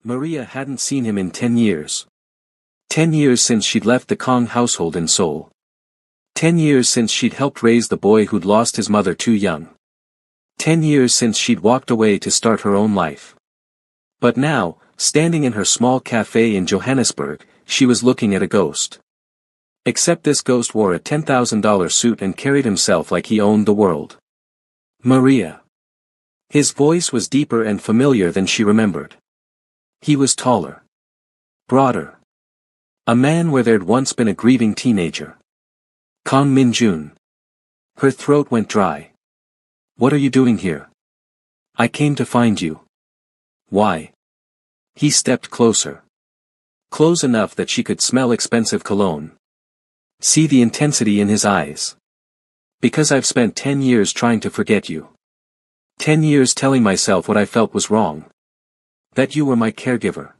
Maria hadn't seen him in 10 years. 10 years since she'd left the Kong household in Seoul. 10 years since she'd helped raise the boy who'd lost his mother too young. 10 years since she'd walked away to start her own life. But now, standing in her small cafe in Johannesburg, she was looking at a ghost. Except this ghost wore a $10,000 suit and carried himself like he owned the world. Maria. His voice was deeper and familiar than she remembered. He was taller. Broader. A man where there'd once been a grieving teenager. Kang Min-jun. Her throat went dry. What are you doing here? I came to find you. Why? He stepped closer. Close enough that she could smell expensive cologne. See the intensity in his eyes. Because I've spent 10 years trying to forget you. 10 years telling myself what I felt was wrong. That you were my caregiver.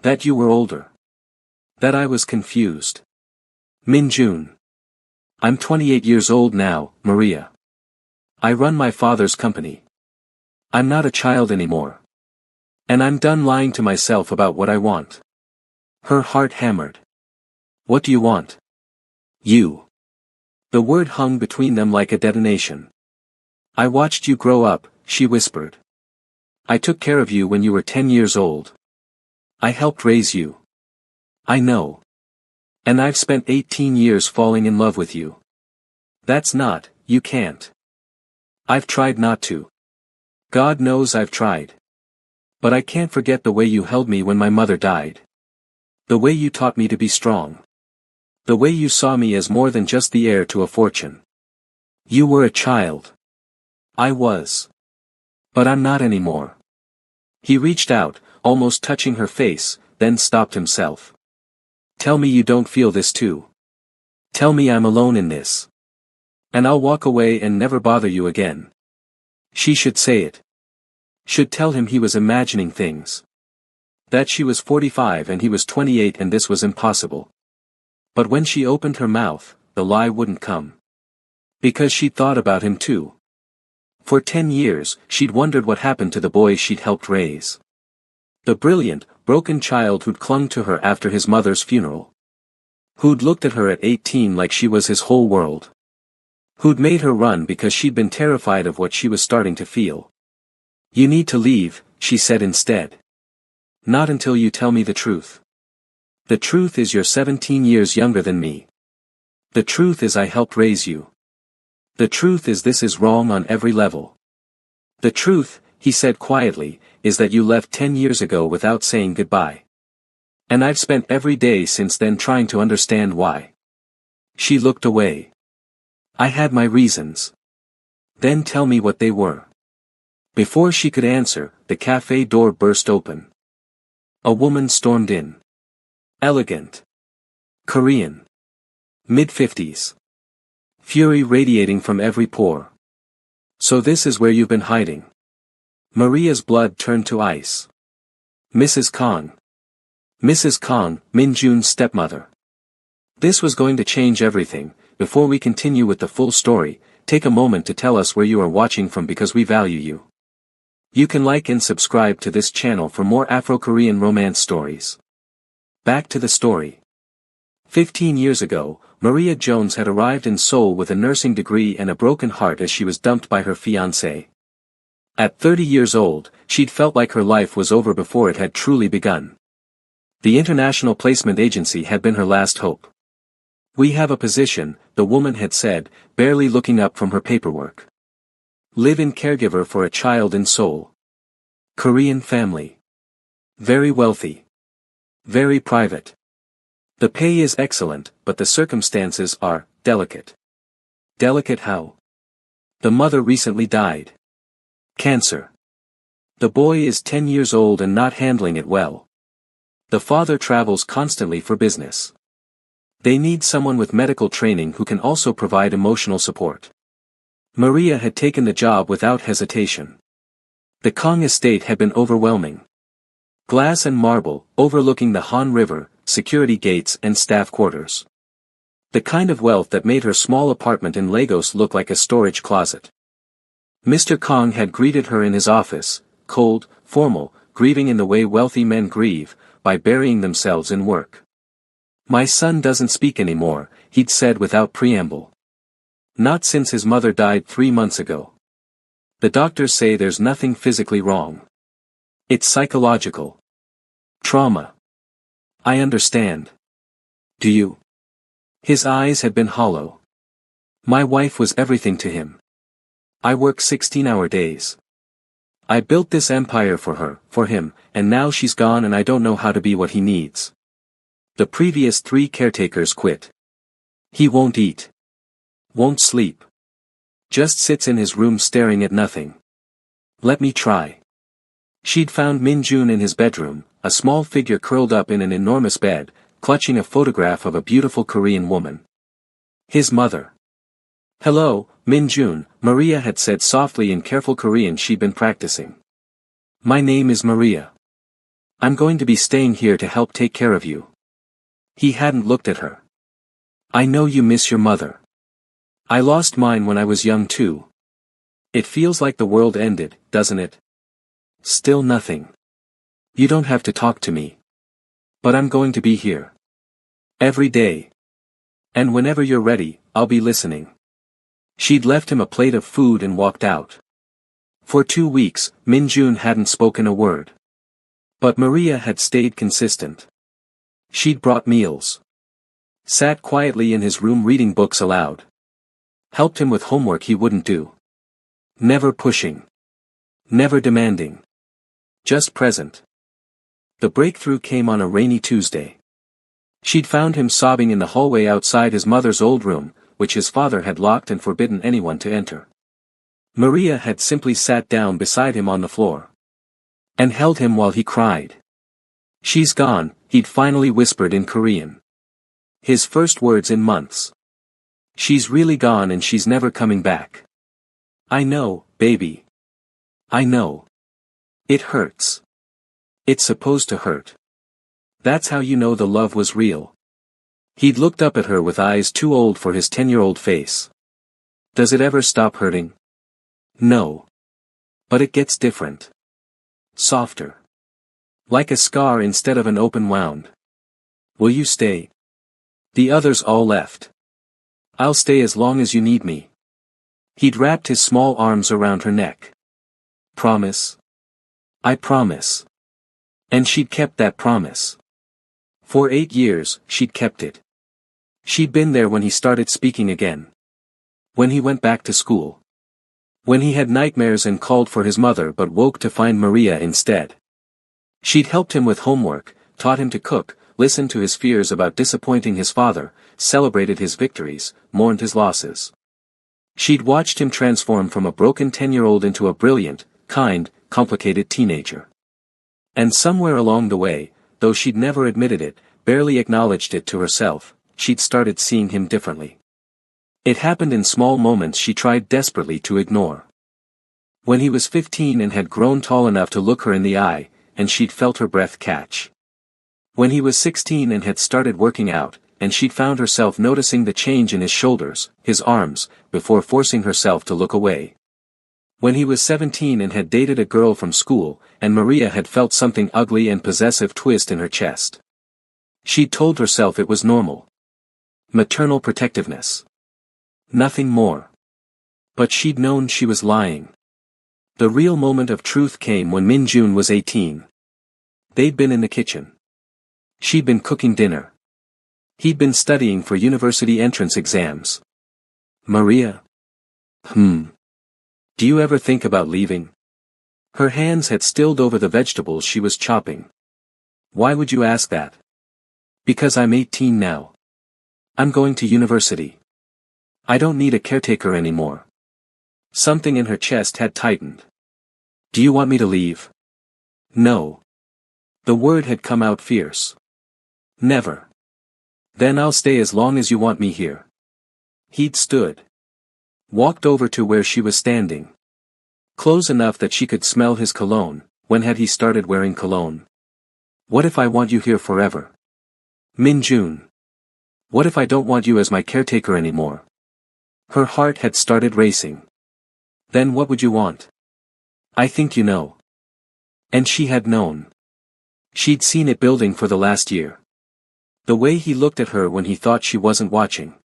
That you were older. That I was confused. Min-jun. I'm 28 years old now, Maria. I run my father's company. I'm not a child anymore. And I'm done lying to myself about what I want. Her heart hammered. What do you want? You. The word hung between them like a detonation. I watched you grow up, she whispered. I took care of you when you were 10 years old. I helped raise you. I know. And I've spent 18 years falling in love with you. That's not, you can't. I've tried not to. God knows I've tried. But I can't forget the way you held me when my mother died. The way you taught me to be strong. The way you saw me as more than just the heir to a fortune. You were a child. I was. But I'm not anymore. He reached out, almost touching her face, then stopped himself. Tell me you don't feel this too. Tell me I'm alone in this. And I'll walk away and never bother you again. She should say it. Should tell him he was imagining things. That she was 45 and he was 28 and this was impossible. But when she opened her mouth, the lie wouldn't come. Because she'd thought about him too. For 10 years, she'd wondered what happened to the boy she'd helped raise. The brilliant, broken child who'd clung to her after his mother's funeral. Who'd looked at her at 18 like she was his whole world. Who'd made her run because she'd been terrified of what she was starting to feel. You need to leave, she said instead. Not until you tell me the truth. The truth is you're 17 years younger than me. The truth is I helped raise you. The truth is this is wrong on every level. The truth, he said quietly, is that you left 10 years ago without saying goodbye. And I've spent every day since then trying to understand why. She looked away. I had my reasons. Then tell me what they were. Before she could answer, the cafe door burst open. A woman stormed in. Elegant. Korean. Mid-50s. Fury radiating from every pore. So this is where you've been hiding. Maria's blood turned to ice. Mrs. Kang. Mrs. Kang, Min-jun's stepmother. This was going to change everything. Before we continue with the full story, take a moment to tell us where you are watching from because we value you. You can like and subscribe to this channel for more Afro-Korean romance stories. Back to the story. 15 years ago, Maria Jones had arrived in Seoul with a nursing degree and a broken heart as she was dumped by her fiancé. At 30 years old, she'd felt like her life was over before it had truly begun. The International Placement Agency had been her last hope. We have a position, the woman had said, barely looking up from her paperwork. Live-in caregiver for a child in Seoul. Korean family. Very wealthy. Very private. The pay is excellent, but the circumstances are delicate. Delicate how? The mother recently died. Cancer. The boy is 10 years old and not handling it well. The father travels constantly for business. They need someone with medical training who can also provide emotional support. Maria had taken the job without hesitation. The Kang estate had been overwhelming. Glass and marble, overlooking the Han River, security gates and staff quarters. The kind of wealth that made her small apartment in Lagos look like a storage closet. Mr. Kang had greeted her in his office, cold, formal, grieving in the way wealthy men grieve, by burying themselves in work. My son doesn't speak anymore, he'd said without preamble. Not since his mother died 3 months ago. The doctors say there's nothing physically wrong. It's psychological. Trauma. I understand. Do you? His eyes had been hollow. My wife was everything to him. I work 16-hour days. I built this empire for her, for him, and now she's gone and I don't know how to be what he needs. The previous 3 caretakers quit. He won't eat. Won't sleep. Just sits in his room staring at nothing. Let me try. She'd found Min-jun in his bedroom, a small figure curled up in an enormous bed, clutching a photograph of a beautiful Korean woman. His mother. Hello, Min-jun, Maria had said softly in careful Korean she'd been practicing. My name is Maria. I'm going to be staying here to help take care of you. He hadn't looked at her. I know you miss your mother. I lost mine when I was young too. It feels like the world ended, doesn't it? Still nothing. You don't have to talk to me. But I'm going to be here. Every day. And whenever you're ready, I'll be listening. She'd left him a plate of food and walked out. For 2 weeks, Min-jun hadn't spoken a word. But Maria had stayed consistent. She'd brought meals. Sat quietly in his room reading books aloud. Helped him with homework he wouldn't do. Never pushing. Never demanding. Just present. The breakthrough came on a rainy Tuesday. She'd found him sobbing in the hallway outside his mother's old room, which his father had locked and forbidden anyone to enter. Maria had simply sat down beside him on the floor. And held him while he cried. She's gone, he'd finally whispered in Korean. His first words in months. She's really gone and she's never coming back. I know, baby. I know. It hurts. It's supposed to hurt. That's how you know the love was real. He'd looked up at her with eyes too old for his 10-year-old face. Does it ever stop hurting? No. But it gets different. Softer. Like a scar instead of an open wound. Will you stay? The others all left. I'll stay as long as you need me. He'd wrapped his small arms around her neck. Promise? I promise. And she'd kept that promise. For 8 years, she'd kept it. She'd been there when he started speaking again. When he went back to school. When he had nightmares and called for his mother but woke to find Maria instead. She'd helped him with homework, taught him to cook, listened to his fears about disappointing his father, celebrated his victories, mourned his losses. She'd watched him transform from a broken 10-year-old into a brilliant, kind, complicated teenager. And somewhere along the way, though she'd never admitted it, barely acknowledged it to herself, she'd started seeing him differently. It happened in small moments she tried desperately to ignore. When he was 15 and had grown tall enough to look her in the eye, and she'd felt her breath catch. When he was 16 and had started working out, and she'd found herself noticing the change in his shoulders, his arms, before forcing herself to look away. When he was 17 and had dated a girl from school, and Maria had felt something ugly and possessive twist in her chest. She'd told herself it was normal. Maternal protectiveness. Nothing more. But she'd known she was lying. The real moment of truth came when Min-jun was 18. They'd been in the kitchen. She'd been cooking dinner. He'd been studying for university entrance exams. Maria? Do you ever think about leaving? Her hands had stilled over the vegetables she was chopping. Why would you ask that? Because I'm 18 now. I'm going to university. I don't need a caretaker anymore. Something in her chest had tightened. Do you want me to leave? No. The word had come out fierce. Never. Then I'll stay as long as you want me here. He'd stood. Walked over to where she was standing. Close enough that she could smell his cologne. When had he started wearing cologne? What if I want you here forever? Min-jun. What if I don't want you as my caretaker anymore? Her heart had started racing. Then what would you want? I think you know. And she had known. She'd seen it building for the last year. The way he looked at her when he thought she wasn't watching.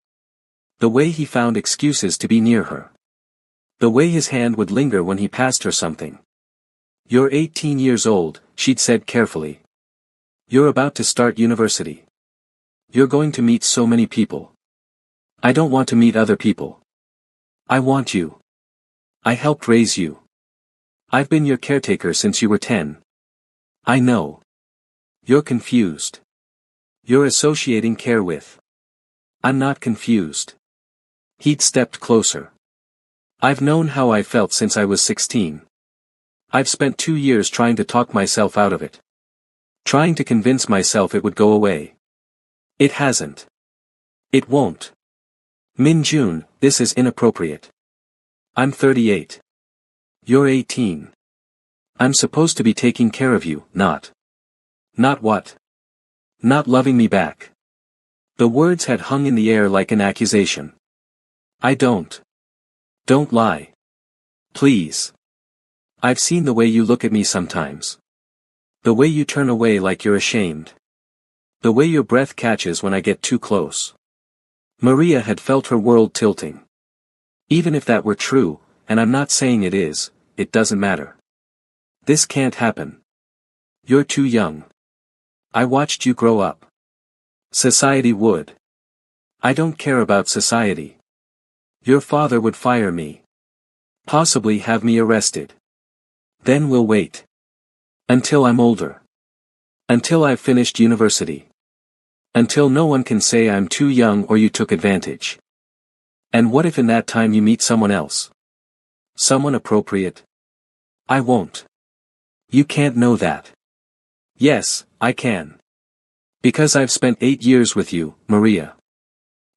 The way he found excuses to be near her. The way his hand would linger when he passed her something. "You're 18 years old," she'd said carefully. "You're about to start university. You're going to meet so many people. I don't want to meet other people. I want you. I helped raise you. I've been your caretaker since you were 10. I know. You're confused. You're associating care with. I'm not confused." He'd stepped closer. "I've known how I felt since I was 16. I've spent 2 years trying to talk myself out of it. Trying to convince myself it would go away. It hasn't. It won't. Min-jun, this is inappropriate. I'm 38. You're 18. I'm supposed to be taking care of you, not. Not what? Not loving me back." The words had hung in the air like an accusation. "I don't. Don't lie. Please. I've seen the way you look at me sometimes. The way you turn away like you're ashamed. The way your breath catches when I get too close." Maria had felt her world tilting. Even if that were true, and I'm not saying it is, it doesn't matter. This can't happen. You're too young. I watched you grow up. Society would. I don't care about society. Your father would fire me. Possibly have me arrested. Then we'll wait. Until I'm older. Until I've finished university. Until no one can say I'm too young or you took advantage. And what if in that time you meet someone else? Someone appropriate? I won't. You can't know that. Yes, I can. Because I've spent 8 years with you, Maria.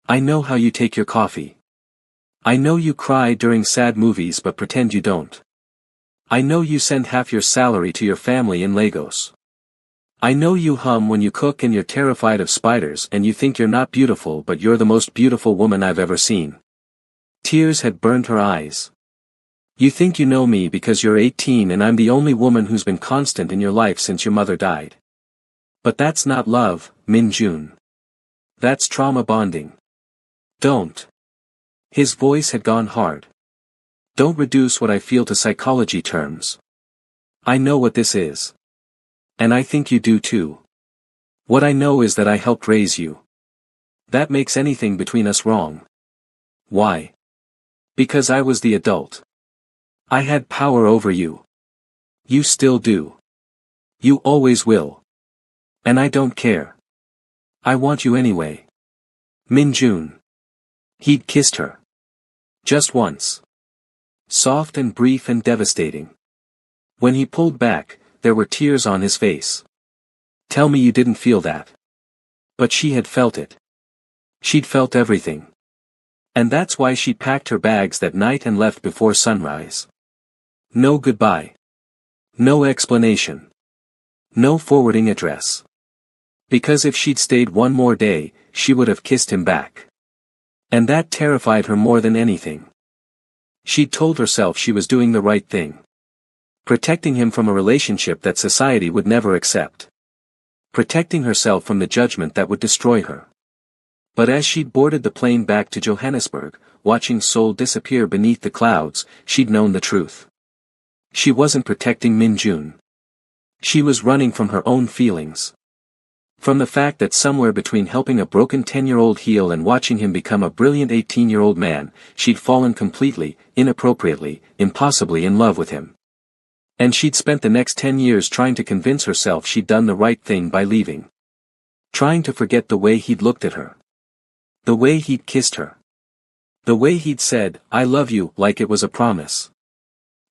I know how you take your coffee. I know you cry during sad movies but pretend you don't. I know you send half your salary to your family in Lagos. I know you hum when you cook and you're terrified of spiders and you think you're not beautiful but you're the most beautiful woman I've ever seen. Tears had burned her eyes. You think you know me because you're 18 and I'm the only woman who's been constant in your life since your mother died. But that's not love, Min-jun. That's trauma bonding. Don't. His voice had gone hard. Don't reduce what I feel to psychology terms. I know what this is. And I think you do too. What I know is that I helped raise you. That makes anything between us wrong. Why? Because I was the adult. I had power over you. You still do. You always will. And I don't care. I want you anyway. Min-jun. He'd kissed her. Just once. Soft and brief and devastating. When he pulled back, there were tears on his face. Tell me you didn't feel that. But she had felt it. She'd felt everything. And that's why she packed her bags that night and left before sunrise. No goodbye. No explanation. No forwarding address. Because if she'd stayed one more day, she would have kissed him back. And that terrified her more than anything. She'd told herself she was doing the right thing. Protecting him from a relationship that society would never accept. Protecting herself from the judgment that would destroy her. But as she'd boarded the plane back to Johannesburg, watching Seoul disappear beneath the clouds, she'd known the truth. She wasn't protecting Min-jun. She was running from her own feelings. From the fact that somewhere between helping a broken 10-year-old heal and watching him become a brilliant 18-year-old man, she'd fallen completely, inappropriately, impossibly in love with him. And she'd spent the next 10 years trying to convince herself she'd done the right thing by leaving. Trying to forget the way he'd looked at her. The way he'd kissed her. The way he'd said, "I love you," like it was a promise.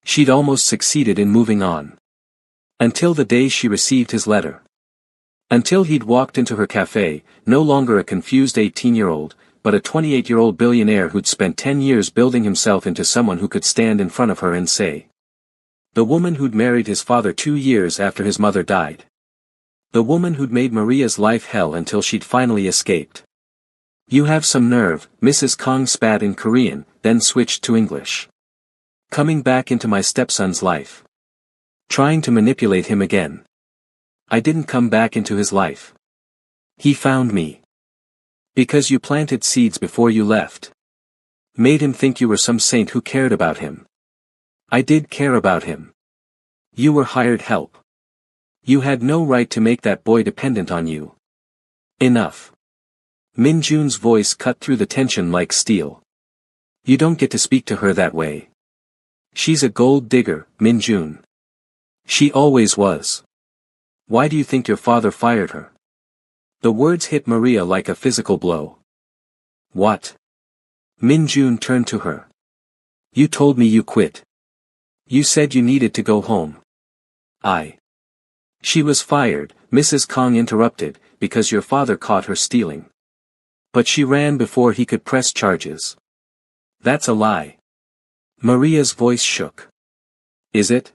She'd almost succeeded in moving on. Until the day she received his letter. Until he'd walked into her cafe, no longer a confused 18-year-old, but a 28-year-old billionaire who'd spent 10 years building himself into someone who could stand in front of her and say. The woman who'd married his father 2 years after his mother died. The woman who'd made Maria's life hell until she'd finally escaped. "You have some nerve," Mrs. Kong spat in Korean, then switched to English. "Coming back into my stepson's life. Trying to manipulate him again. I didn't come back into his life. He found me. Because you planted seeds before you left. Made him think you were some saint who cared about him. I did care about him. You were hired help. You had no right to make that boy dependent on you. Enough. Min Jun's voice cut through the tension like steel. You don't get to speak to her that way. She's a gold digger, Min Jun. She always was. Why do you think your father fired her? The words hit Maria like a physical blow. What? Min Jun turned to her. You told me you quit. You said you needed to go home. She was fired, Mrs. Kong interrupted, because your father caught her stealing. But she ran before he could press charges. That's a lie. Maria's voice shook. Is it?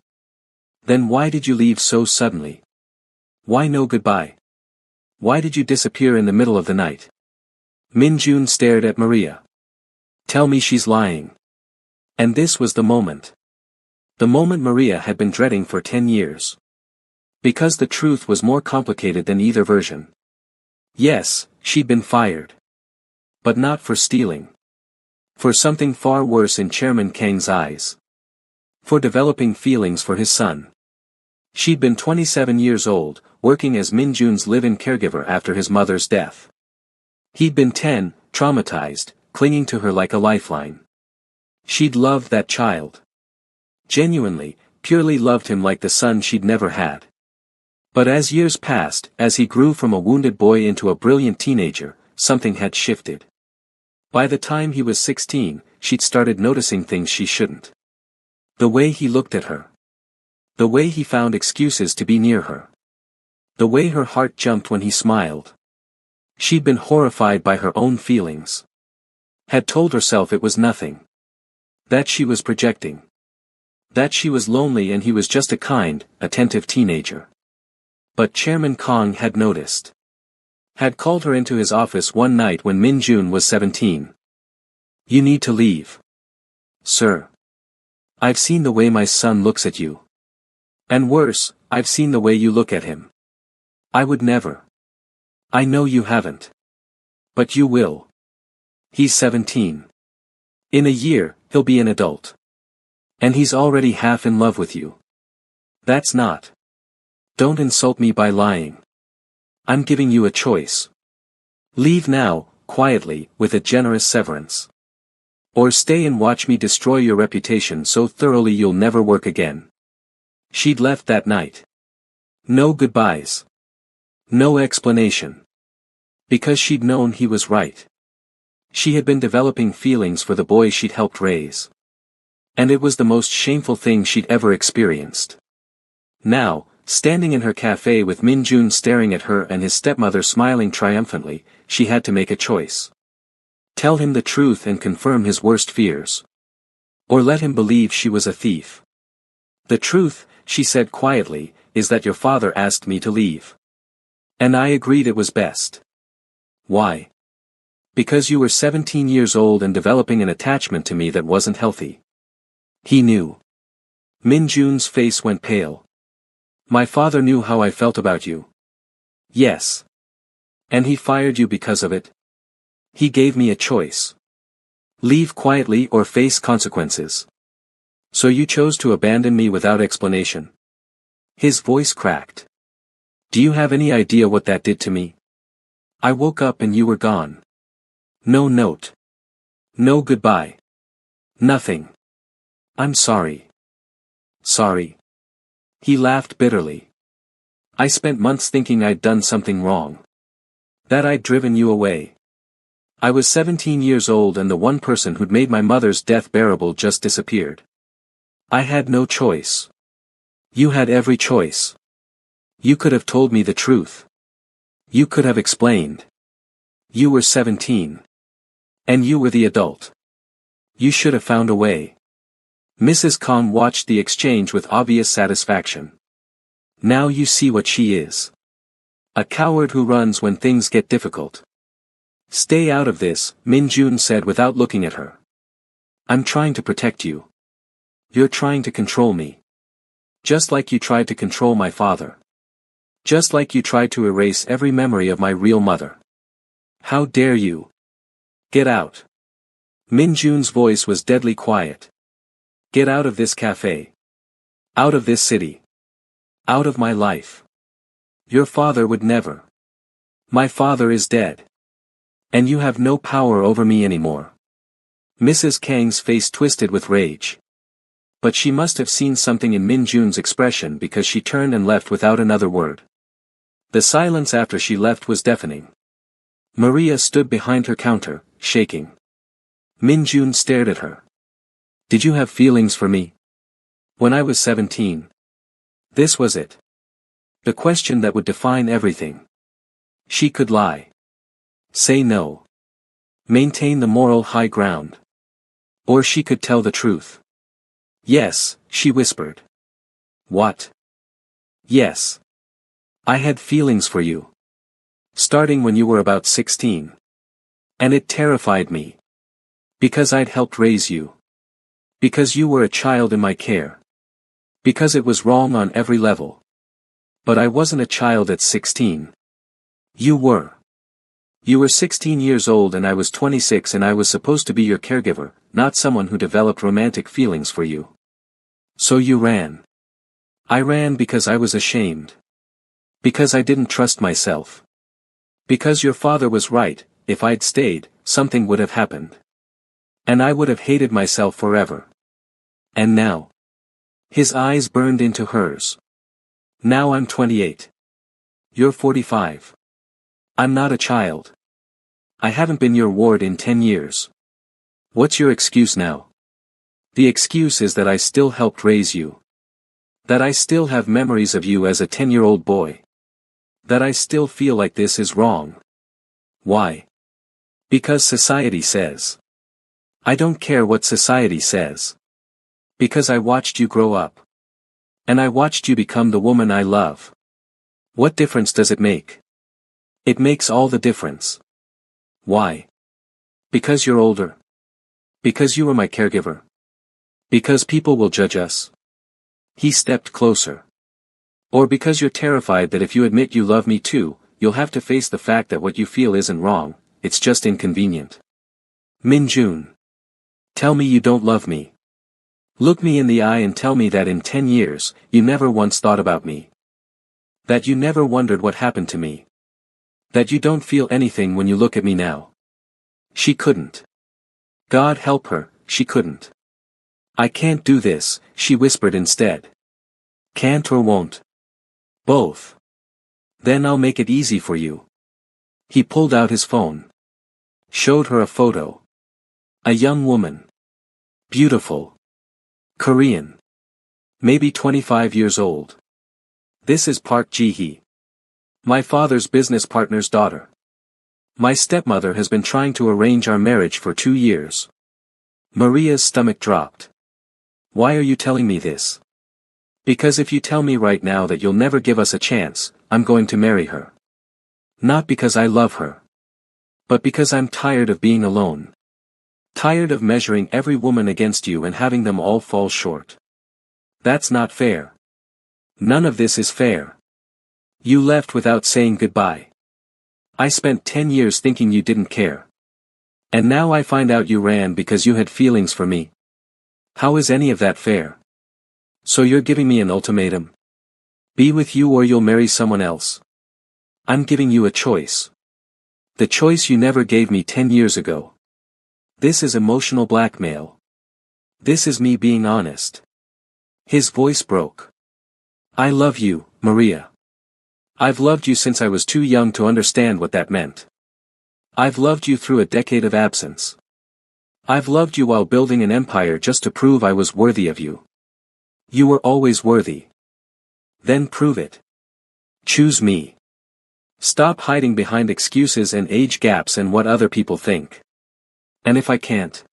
Then why did you leave so suddenly? Why no goodbye? Why did you disappear in the middle of the night? Min Jun stared at Maria. Tell me she's lying. And this was the moment. The moment Maria had been dreading for 10 years. Because the truth was more complicated than either version. Yes, she'd been fired. But not for stealing. For something far worse in Chairman Kang's eyes. For developing feelings for his son. She'd been 27 years old, working as Min Jun's live-in caregiver after his mother's death. He'd been 10, traumatized, clinging to her like a lifeline. She'd loved that child. Genuinely, purely loved him like the son she'd never had. But as years passed, as he grew from a wounded boy into a brilliant teenager, something had shifted. By the time he was 16, she'd started noticing things she shouldn't. The way he looked at her. The way he found excuses to be near her. The way her heart jumped when he smiled. She'd been horrified by her own feelings. Had told herself it was nothing. That she was projecting. That she was lonely and he was just a kind, attentive teenager. But Chairman Kong had noticed. Had called her into his office one night when Min Jun was 17. You need to leave. Sir. I've seen the way my son looks at you. And worse, I've seen the way you look at him. I would never. I know you haven't. But you will. He's 17. In a year, he'll be an adult. And he's already half in love with you. That's not. Don't insult me by lying. I'm giving you a choice. Leave now, quietly, with a generous severance. Or stay and watch me destroy your reputation so thoroughly you'll never work again. She'd left that night. No goodbyes. No explanation. Because she'd known he was right. She had been developing feelings for the boy she'd helped raise. And it was the most shameful thing she'd ever experienced. Now, standing in her cafe with Min Jun staring at her and his stepmother smiling triumphantly, she had to make a choice. Tell him the truth and confirm his worst fears. Or let him believe she was a thief. The truth, she said quietly, is that your father asked me to leave. And I agreed it was best. Why? Because you were 17 years old and developing an attachment to me that wasn't healthy. He knew. Min Jun's face went pale. My father knew how I felt about you. Yes. And he fired you because of it? He gave me a choice. Leave quietly or face consequences. So you chose to abandon me without explanation. His voice cracked. Do you have any idea what that did to me? I woke up and you were gone. No note. No goodbye. Nothing. I'm sorry. Sorry. He laughed bitterly. I spent months thinking I'd done something wrong. That I'd driven you away. I was 17 years old and the one person who'd made my mother's death bearable just disappeared. I had no choice. You had every choice. You could have told me the truth. You could have explained. You were 17. And you were the adult. You should have found a way. Mrs. Kong watched the exchange with obvious satisfaction. Now you see what she is. A coward who runs when things get difficult. Stay out of this, Min Jun said without looking at her. I'm trying to protect you. You're trying to control me. Just like you tried to control my father. Just like you tried to erase every memory of my real mother. How dare you? Get out. Min Jun's voice was deadly quiet. Get out of this cafe. Out of this city. Out of my life. Your father would never. My father is dead. And you have no power over me anymore. Mrs. Kang's face twisted with rage. But she must have seen something in Min Jun's expression because she turned and left without another word. The silence after she left was deafening. Maria stood behind her counter, shaking. Min Jun stared at her. Did you have feelings for me? When I was 17. This was it. The question that would define everything. She could lie. Say no. Maintain the moral high ground. Or she could tell the truth. Yes, she whispered. What? Yes. I had feelings for you. Starting when you were about 16. And it terrified me. Because I'd helped raise you. Because you were a child in my care. Because it was wrong on every level. But I wasn't a child at 16. You were. You were 16 years old and I was 26 and I was supposed to be your caregiver, not someone who developed romantic feelings for you. So you ran. I ran because I was ashamed. Because I didn't trust myself. Because your father was right, if I'd stayed, something would have happened. And I would have hated myself forever. And now. His eyes burned into hers. Now I'm 28. You're 45. I'm not a child. I haven't been your ward in 10 years. What's your excuse now? The excuse is that I still helped raise you. That I still have memories of you as a 10-year-old boy. That I still feel like this is wrong. Why? Because society says. I don't care what society says. Because I watched you grow up. And I watched you become the woman I love. What difference does it make? It makes all the difference. Why? Because you're older. Because you were my caregiver. Because people will judge us. He stepped closer. Or because you're terrified that if you admit you love me too, you'll have to face the fact that what you feel isn't wrong, it's just inconvenient. Min Jun. Tell me you don't love me. Look me in the eye and tell me that in 10 years, you never once thought about me. That you never wondered what happened to me. That you don't feel anything when you look at me now. She couldn't. God help her, she couldn't. I can't do this, she whispered instead. Can't or won't? Both. Then I'll make it easy for you. He pulled out his phone. Showed her a photo. A young woman. Beautiful. Korean. Maybe 25 years old. This is Park Ji-hee. My father's business partner's daughter. My stepmother has been trying to arrange our marriage for 2 years. Maria's stomach dropped. Why are you telling me this? Because if you tell me right now that you'll never give us a chance, I'm going to marry her. Not because I love her. But because I'm tired of being alone. Tired of measuring every woman against you and having them all fall short. That's not fair. None of this is fair. You left without saying goodbye. I spent 10 years thinking you didn't care. And now I find out you ran because you had feelings for me. How is any of that fair? So you're giving me an ultimatum? Be with you or you'll marry someone else. I'm giving you a choice. The choice you never gave me 10 years ago. This is emotional blackmail. This is me being honest. His voice broke. I love you, Maria. I've loved you since I was too young to understand what that meant. I've loved you through a decade of absence. I've loved you while building an empire just to prove I was worthy of you. You were always worthy. Then prove it. Choose me. Stop hiding behind excuses and age gaps and what other people think. And if I can't?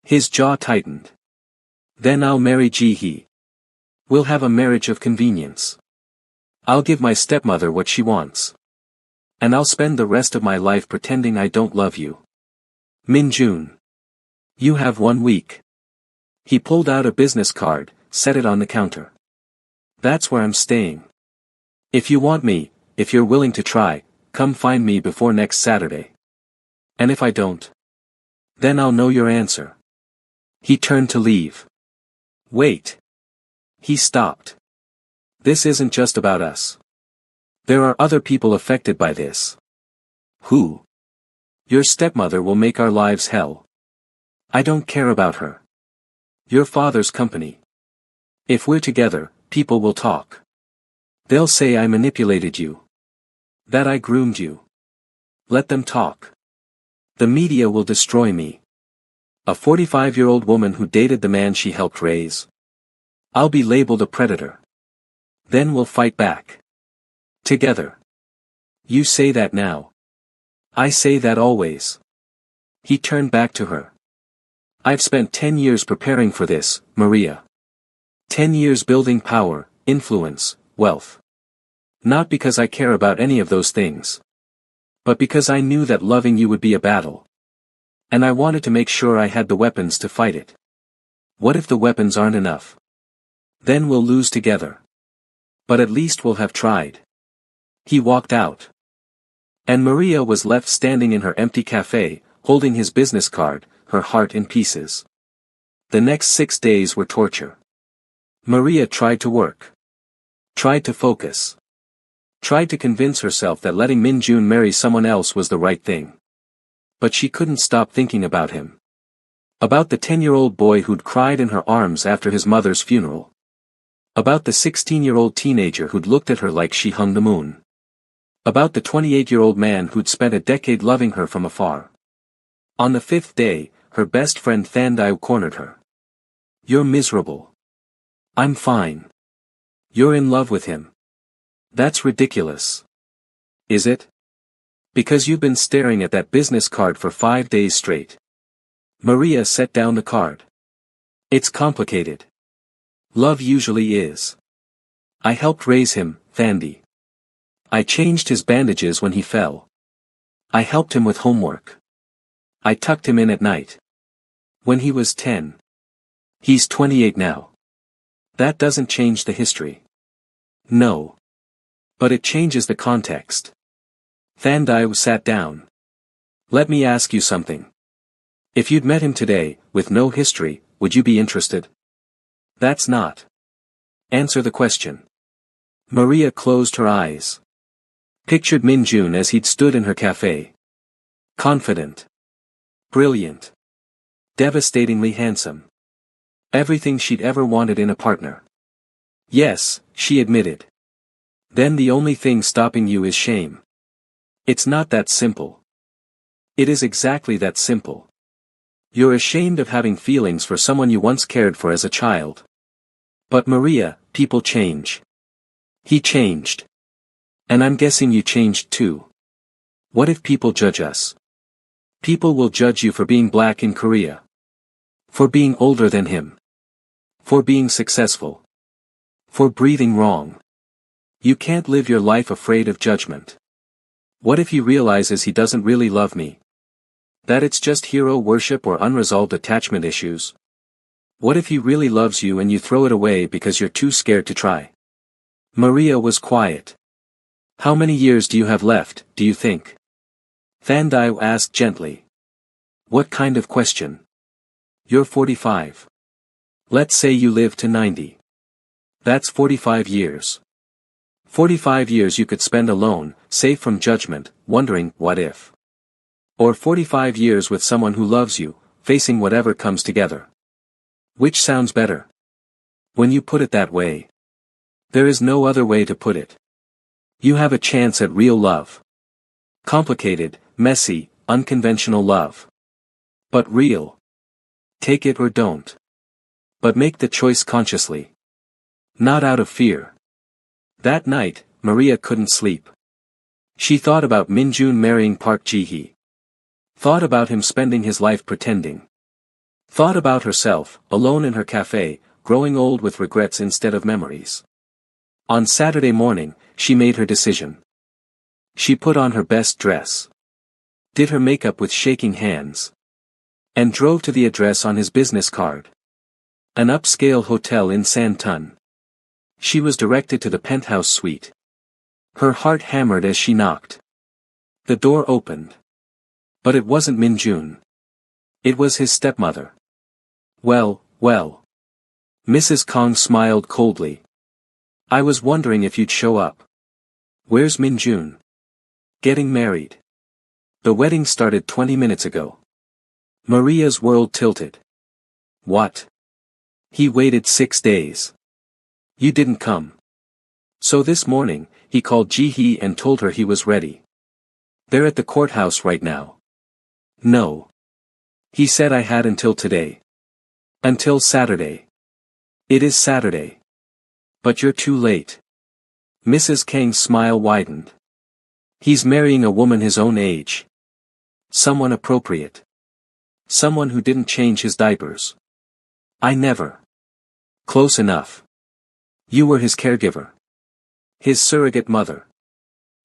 His jaw tightened. Then I'll marry Ji-hee. We'll have a marriage of convenience. I'll give my stepmother what she wants. And I'll spend the rest of my life pretending I don't love you. Min Jun. You have 1 week. He pulled out a business card, set it on the counter. That's where I'm staying. If you want me, if you're willing to try, come find me before next Saturday. And if I don't? Then I'll know your answer. He turned to leave. Wait. He stopped. This isn't just about us. There are other people affected by this. Who? Your stepmother will make our lives hell. I don't care about her. Your father's company. If we're together, people will talk. They'll say I manipulated you. That I groomed you. Let them talk. The media will destroy me. A 45-year-old woman who dated the man she helped raise. I'll be labeled a predator. Then we'll fight back. Together. You say that now. I say that always. He turned back to her. I've spent 10 years preparing for this, Maria. 10 years building power, influence, wealth. Not because I care about any of those things. But because I knew that loving you would be a battle. And I wanted to make sure I had the weapons to fight it. What if the weapons aren't enough? Then we'll lose together. But at least we'll have tried. He walked out. And Maria was left standing in her empty cafe, holding his business card, her heart in pieces. The next 6 days were torture. Maria tried to work. Tried to focus. Tried to convince herself that letting Min Jun marry someone else was the right thing. But she couldn't stop thinking about him. About the 10-year-old boy who'd cried in her arms after his mother's funeral. About the 16-year-old teenager who'd looked at her like she hung the moon. About the 28-year-old man who'd spent a decade loving her from afar. On the 5th day, her best friend Thandai cornered her. You're miserable. I'm fine. You're in love with him. That's ridiculous. Is it? Because you've been staring at that business card for 5 days straight. Maria set down the card. It's complicated. Love usually is. I helped raise him, Thandi. I changed his bandages when he fell. I helped him with homework. I tucked him in at night. When he was 10. He's 28 now. That doesn't change the history. No. But it changes the context. Thandai sat down. Let me ask you something. If you'd met him today, with no history, would you be interested? That's not. Answer the question. Maria closed her eyes. Pictured Min Jun as he'd stood in her cafe. Confident. Brilliant. Devastatingly handsome. Everything she'd ever wanted in a partner. Yes, she admitted. Then the only thing stopping you is shame. It's not that simple. It is exactly that simple. You're ashamed of having feelings for someone you once cared for as a child. But Maria, people change. He changed. And I'm guessing you changed too. What if people judge us? People will judge you for being black in Korea. For being older than him. For being successful. For breathing wrong. You can't live your life afraid of judgment. What if he realizes he doesn't really love me? That it's just hero worship or unresolved attachment issues? What if he really loves you and you throw it away because you're too scared to try? Maria was quiet. How many years do you have left, do you think? Thandai asked gently. What kind of question? You're 45. Let's say you live to 90. That's 45 years. 45 years you could spend alone, safe from judgment, wondering, what if? Or 45 years with someone who loves you, facing whatever comes together. Which sounds better? When you put it that way. There is no other way to put it. You have a chance at real love. Complicated, messy, unconventional love. But real. Take it or don't. But make the choice consciously. Not out of fear. That night, Maria couldn't sleep. She thought about Min Jun marrying Park Ji-hee. Thought about him spending his life pretending. Thought about herself, alone in her cafe, growing old with regrets instead of memories. On Saturday morning, she made her decision. She put on her best dress. Did her makeup with shaking hands. And drove to the address on his business card. An upscale hotel in Santon. She was directed to the penthouse suite. Her heart hammered as she knocked. The door opened. But it wasn't Min Jun. It was his stepmother. Well, well. Mrs. Kong smiled coldly. I was wondering if you'd show up. Where's Min Jun? Getting married. The wedding started 20 minutes ago. Maria's world tilted. What? He waited 6 days. You didn't come. So this morning, he called Ji-hee and told her he was ready. They're at the courthouse right now. No. He said I had until today. Until Saturday. It is Saturday. But you're too late. Mrs. Kang's smile widened. He's marrying a woman his own age. Someone appropriate. Someone who didn't change his diapers. I never. Close enough. You were his caregiver. His surrogate mother.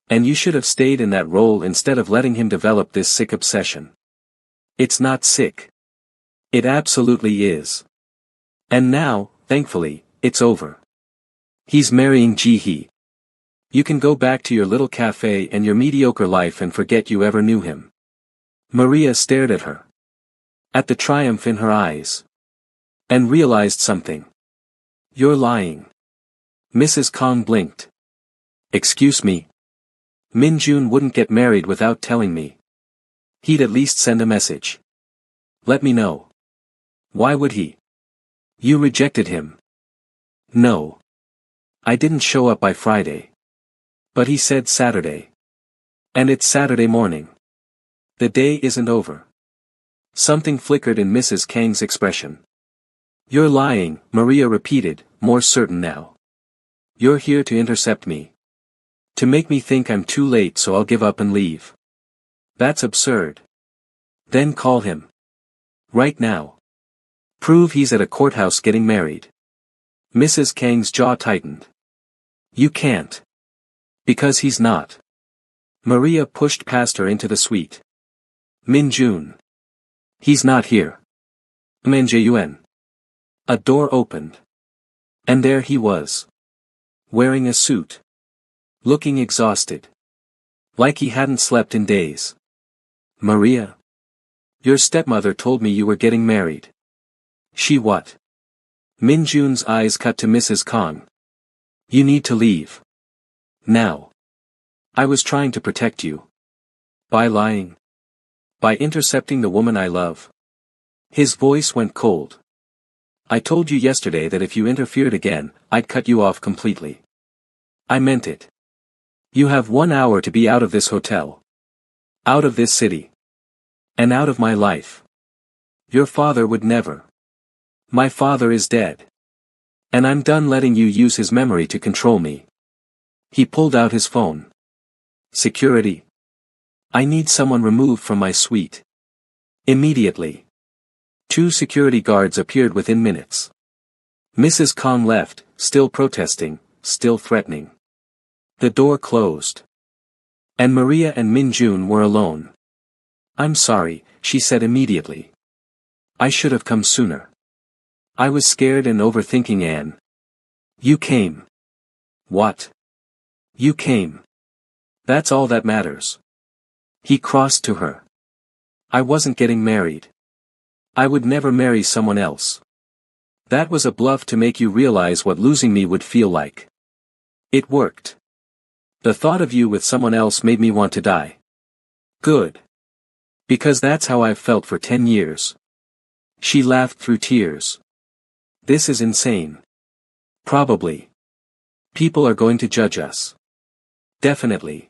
And you should have stayed in that role instead of letting him develop this sick obsession. It's not sick. It absolutely is. And now, thankfully, it's over. He's marrying Ji-hee. You can go back to your little cafe and your mediocre life and forget you ever knew him. Maria stared at her. At the triumph in her eyes. And realized something. You're lying. Mrs. Kong blinked. Excuse me. Min Jun wouldn't get married without telling me. He'd at least send a message. Let me know. Why would he? You rejected him. No. I didn't show up by Friday. But he said Saturday. And it's Saturday morning. The day isn't over. Something flickered in Mrs. Kang's expression. You're lying, Maria repeated, more certain now. You're here to intercept me. To make me think I'm too late so I'll give up and leave. That's absurd. Then call him. Right now. Prove he's at a courthouse getting married. Mrs. Kang's jaw tightened. You can't. Because he's not. Maria pushed past her into the suite. Min Jun. He's not here. Min Jae-yuen. A door opened. And there he was. Wearing a suit. Looking exhausted. Like he hadn't slept in days. Maria. Your stepmother told me you were getting married. She what? Min Jun's eyes cut to Mrs. Kong. You need to leave. Now. I was trying to protect you. By lying. By intercepting the woman I love. His voice went cold. I told you yesterday that if you interfered again, I'd cut you off completely. I meant it. You have 1 hour to be out of this hotel. Out of this city. And out of my life. Your father would never. My father is dead. And I'm done letting you use his memory to control me. He pulled out his phone. Security. I need someone removed from my suite. Immediately. 2 security guards appeared within minutes. Mrs. Kong left, still protesting, still threatening. The door closed. And Maria and Min Jun were alone. I'm sorry, she said immediately. I should have come sooner. I was scared and overthinking Anne. You came. What? You came. That's all that matters. He crossed to her. I wasn't getting married. I would never marry someone else. That was a bluff to make you realize what losing me would feel like. It worked. The thought of you with someone else made me want to die. Good. Because that's how I've felt for 10 years. She laughed through tears. This is insane. Probably. People are going to judge us. Definitely.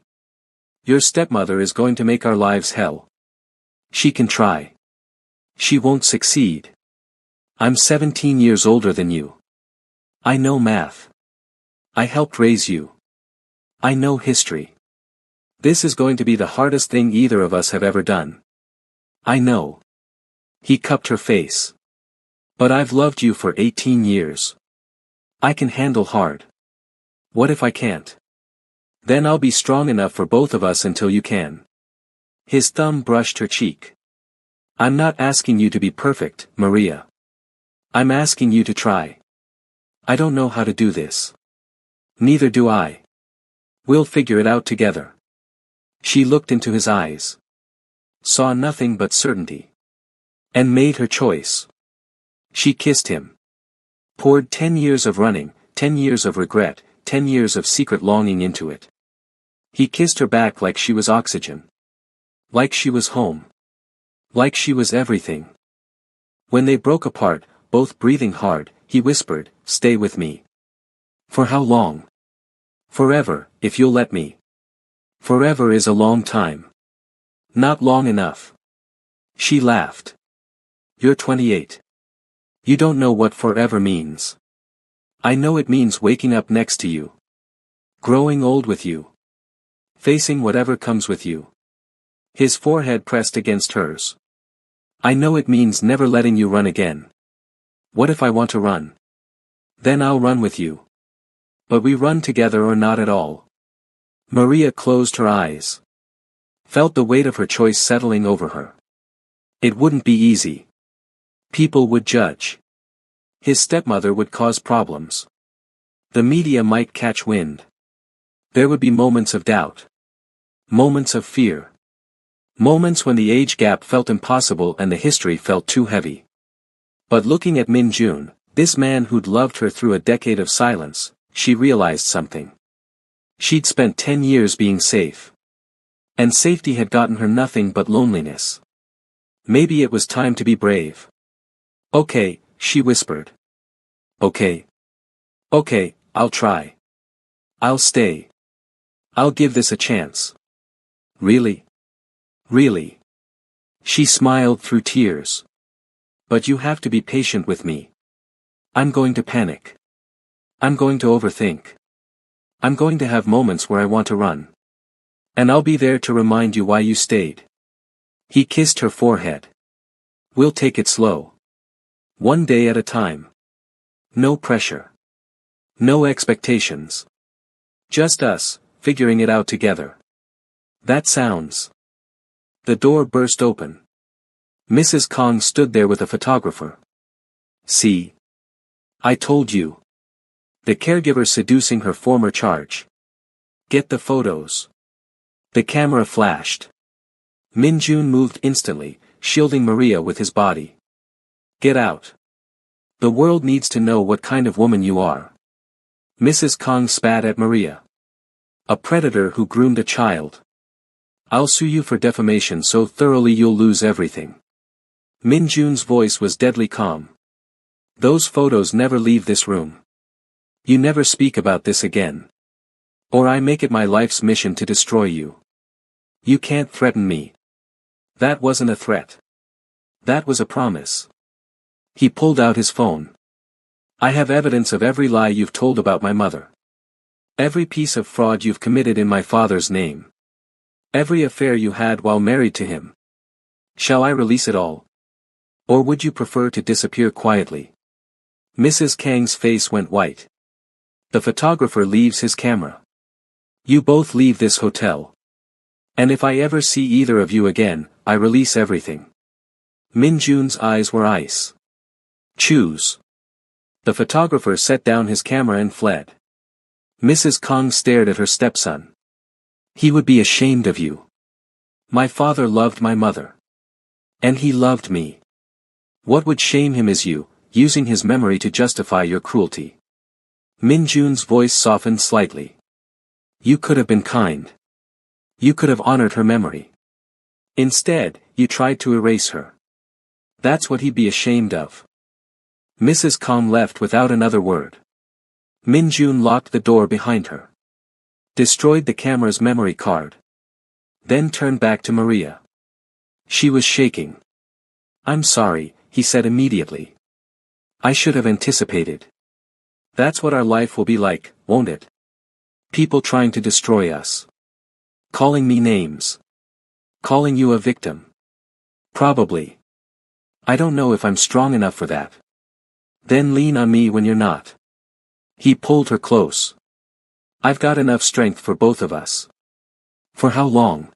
Your stepmother is going to make our lives hell. She can try. She won't succeed. I'm 17 years older than you. I know math. I helped raise you. I know history. This is going to be the hardest thing either of us have ever done. I know. He cupped her face. But I've loved you for 18 years. I can handle hard. What if I can't? Then I'll be strong enough for both of us until you can. His thumb brushed her cheek. I'm not asking you to be perfect, Maria. I'm asking you to try. I don't know how to do this. Neither do I. We'll figure it out together. She looked into his eyes. Saw nothing but certainty. And made her choice. She kissed him. Poured 10 years of running, 10 years of regret, 10 years of secret longing into it. He kissed her back like she was oxygen. Like she was home. Like she was everything. When they broke apart, both breathing hard, he whispered, "Stay with me." For how long? Forever, if you'll let me. Forever is a long time. Not long enough. She laughed. You're 28. You don't know what forever means. I know it means waking up next to you. Growing old with you. Facing whatever comes with you. His forehead pressed against hers. I know it means never letting you run again. What if I want to run? Then I'll run with you. But we run together or not at all. Maria closed her eyes. Felt the weight of her choice settling over her. It wouldn't be easy. People would judge. His stepmother would cause problems. The media might catch wind. There would be moments of doubt. Moments of fear. Moments when the age gap felt impossible and the history felt too heavy. But looking at Min Jun, this man who'd loved her through a decade of silence, she realized something. She'd spent 10 years being safe. And safety had gotten her nothing but loneliness. Maybe it was time to be brave. Okay, she whispered. Okay. Okay, I'll try. I'll stay. I'll give this a chance. Really? Really? She smiled through tears. But you have to be patient with me. I'm going to panic. I'm going to overthink. I'm going to have moments where I want to run. And I'll be there to remind you why you stayed. He kissed her forehead. We'll take it slow. One day at a time. No pressure. No expectations. Just us, figuring it out together. That sounds. The door burst open. Mrs. Kong stood there with a photographer. See? I told you. The caregiver seducing her former charge. Get the photos. The camera flashed. Min Jun moved instantly, shielding Maria with his body. Get out. The world needs to know what kind of woman you are. Mrs. Kong spat at Maria. A predator who groomed a child. I'll sue you for defamation so thoroughly you'll lose everything. Min Jun's voice was deadly calm. Those photos never leave this room. You never speak about this again. Or I make it my life's mission to destroy you. You can't threaten me. That wasn't a threat. That was a promise. He pulled out his phone. I have evidence of every lie you've told about my mother. Every piece of fraud you've committed in my father's name. Every affair you had while married to him. Shall I release it all? Or would you prefer to disappear quietly? Mrs. Kang's face went white. The photographer leaves his camera. You both leave this hotel. And if I ever see either of you again, I release everything. Min Jun's eyes were ice. Choose. The photographer set down his camera and fled. Mrs. Kong stared at her stepson. He would be ashamed of you. My father loved my mother. And he loved me. What would shame him is you, using his memory to justify your cruelty. Min Jun's voice softened slightly. You could have been kind. You could have honored her memory. Instead, you tried to erase her. That's what he'd be ashamed of. Mrs. Kong left without another word. Min Jun locked the door behind her. Destroyed the camera's memory card. Then turned back to Maria. She was shaking. I'm sorry, he said immediately. I should have anticipated. That's what our life will be like, won't it? People trying to destroy us. Calling me names. Calling you a victim. Probably. I don't know if I'm strong enough for that. Then lean on me when you're not. He pulled her close. I've got enough strength for both of us. For how long?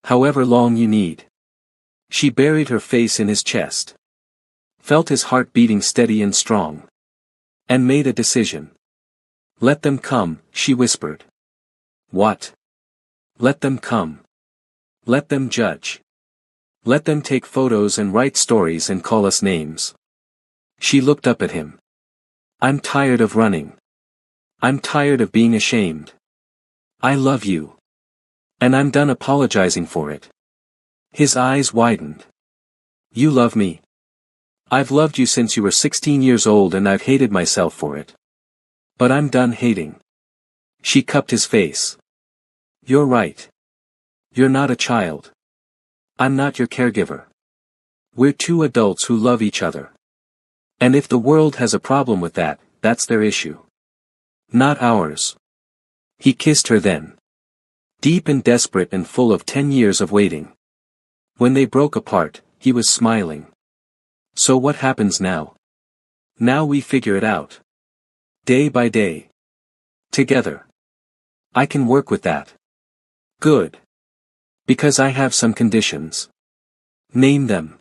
However long you need. She buried her face in his chest. Felt his heart beating steady and strong. And made a decision. Let them come, she whispered. What? Let them come. Let them judge. Let them take photos and write stories and call us names. She looked up at him. I'm tired of running. I'm tired of being ashamed. I love you. And I'm done apologizing for it. His eyes widened. You love me. I've loved you since you were 16 years old and I've hated myself for it. But I'm done hating. She cupped his face. You're right. You're not a child. I'm not your caregiver. We're two adults who love each other. And if the world has a problem with that, that's their issue. Not ours. He kissed her then. Deep and desperate and full of 10 years of waiting. When they broke apart, he was smiling. So what happens now? Now we figure it out. Day by day. Together. I can work with that. Good. Because I have some conditions. Name them.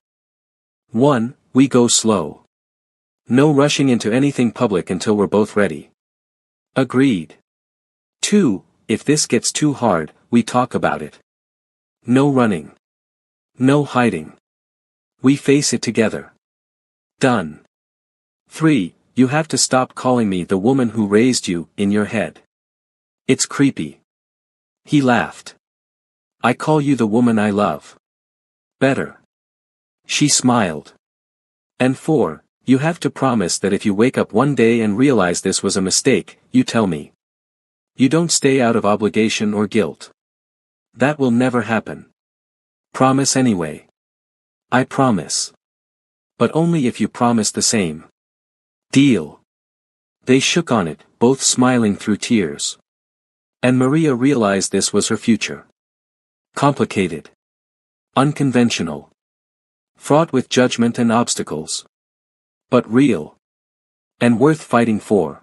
1. We go slow. No rushing into anything public until we're both ready. Agreed. 2. If this gets too hard, we talk about it. No running. No hiding. We face it together. Done. 3. You have to stop calling me the woman who raised you, in your head. It's creepy. He laughed. I call you the woman I love. Better. She smiled. And 4. You have to promise that if you wake up one day and realize this was a mistake, you tell me. You don't stay out of obligation or guilt. That will never happen. Promise anyway. I promise. But only if you promise the same. Deal. They shook on it, both smiling through tears. And Maria realized this was her future. Complicated. Unconventional. Fraught with judgment and obstacles. But real. And worth fighting for.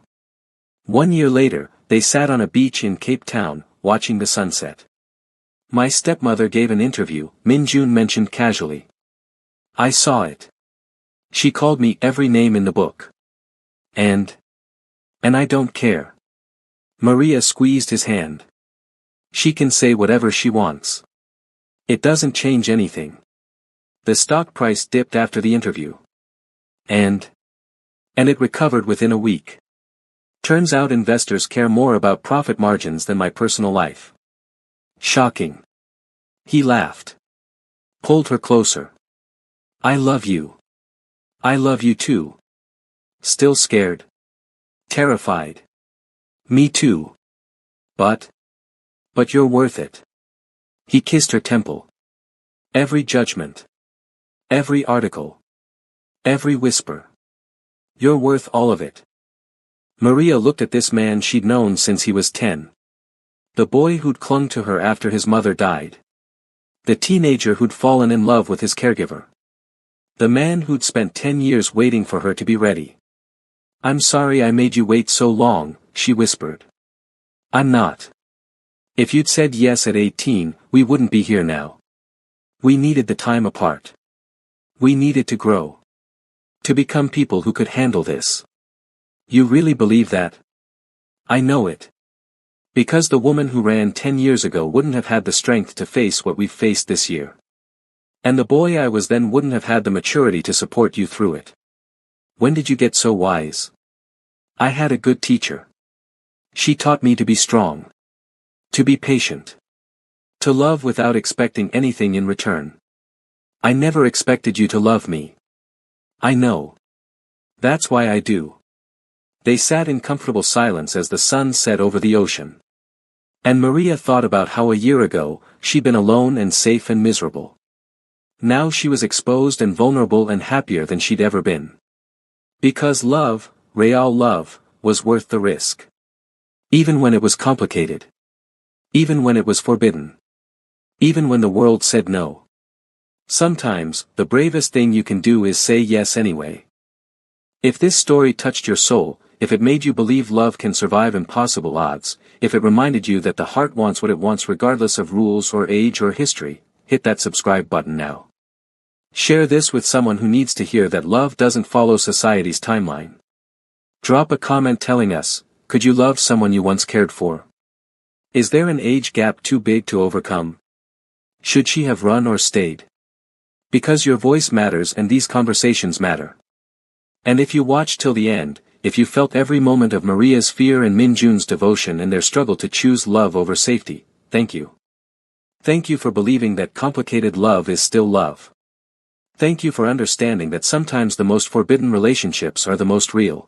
1 year later, they sat on a beach in Cape Town, watching the sunset. My stepmother gave an interview, Min Jun mentioned casually. I saw it. She called me every name in the book. And I don't care. Maria squeezed his hand. She can say whatever she wants. It doesn't change anything. The stock price dipped after the interview. And it recovered within a week. Turns out investors care more about profit margins than my personal life. Shocking. He laughed. Pulled her closer. I love you. I love you too. Still scared. Terrified. Me too. But you're worth it. He kissed her temple. Every judgment. Every article. Every whisper. You're worth all of it. Maria looked at this man she'd known since he was 10. The boy who'd clung to her after his mother died. The teenager who'd fallen in love with his caregiver. The man who'd spent 10 years waiting for her to be ready. I'm sorry I made you wait so long, she whispered. I'm not. If you'd said yes at 18, we wouldn't be here now. We needed the time apart. We needed to grow. To become people who could handle this. You really believe that? I know it. Because the woman who ran 10 years ago wouldn't have had the strength to face what we've faced this year. And the boy I was then wouldn't have had the maturity to support you through it. When did you get so wise? I had a good teacher. She taught me to be strong. To be patient. To love without expecting anything in return. I never expected you to love me. I know. That's why I do. They sat in comfortable silence as the sun set over the ocean. And Maria thought about how a year ago, she'd been alone and safe and miserable. Now she was exposed and vulnerable and happier than she'd ever been. Because love, real love, was worth the risk. Even when it was complicated. Even when it was forbidden. Even when the world said no. Sometimes, the bravest thing you can do is say yes anyway. If this story touched your soul, if it made you believe love can survive impossible odds, if it reminded you that the heart wants what it wants regardless of rules or age or history, hit that subscribe button now. Share this with someone who needs to hear that love doesn't follow society's timeline. Drop a comment telling us, Could you love someone you once cared for? Is there an age gap too big to overcome? Should she have run or stayed? Because your voice matters and these conversations matter. And if you watched till the end, if you felt every moment of Maria's fear and Minjun's devotion and their struggle to choose love over safety, thank you. Thank you for believing that complicated love is still love. Thank you for understanding that sometimes the most forbidden relationships are the most real.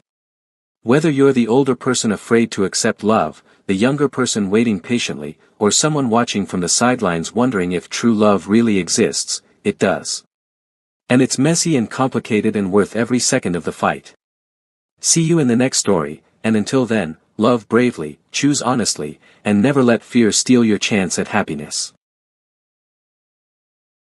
Whether you're the older person afraid to accept love, the younger person waiting patiently, or someone watching from the sidelines wondering if true love really exists, it does. And it's messy and complicated and worth every second of the fight. See you in the next story, and until then, love bravely, choose honestly, and never let fear steal your chance at happiness.